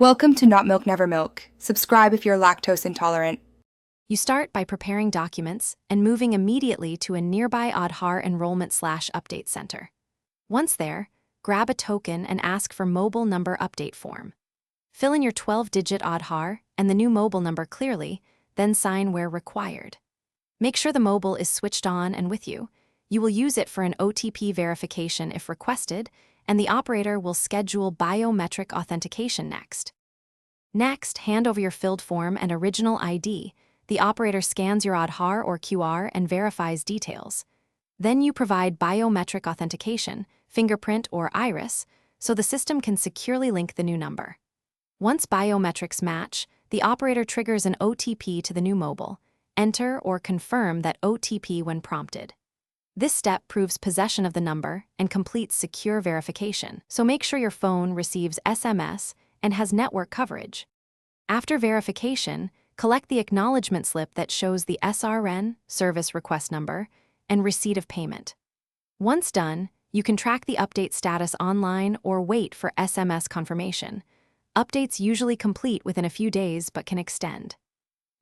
Welcome to Not Milk Never Milk. Subscribe if you're lactose intolerant. You start by preparing documents and moving immediately to a nearby Aadhaar enrollment/update center. Once there, grab a token and ask for mobile number update form. Fill in your 12-digit Aadhaar and the new mobile number clearly, then sign where required. Make sure the mobile is switched on and with you. You will use it for an OTP verification if requested, and the operator will schedule biometric authentication next. Next, hand over your filled form and original ID. The operator scans your Aadhaar or QR and verifies details. Then you provide biometric authentication, fingerprint or iris, so the system can securely link the new number. Once biometrics match, the operator triggers an OTP to the new mobile. Enter or confirm that OTP when prompted. This step proves possession of the number and completes secure verification, so make sure your phone receives SMS and has network coverage. After verification, collect the acknowledgement slip that shows the SRN, service request number, and receipt of payment. Once done, you can track the update status online or wait for SMS confirmation. Updates usually complete within a few days but can extend.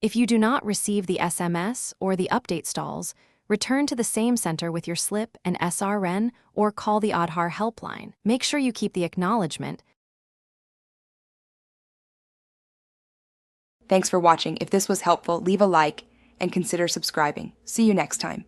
If you do not receive the SMS or the update stalls, return to the same center with your slip and SRN or call the Aadhaar helpline. Make sure you keep the acknowledgement. Thanks for watching. If this was helpful, leave a like and consider subscribing. See you next time.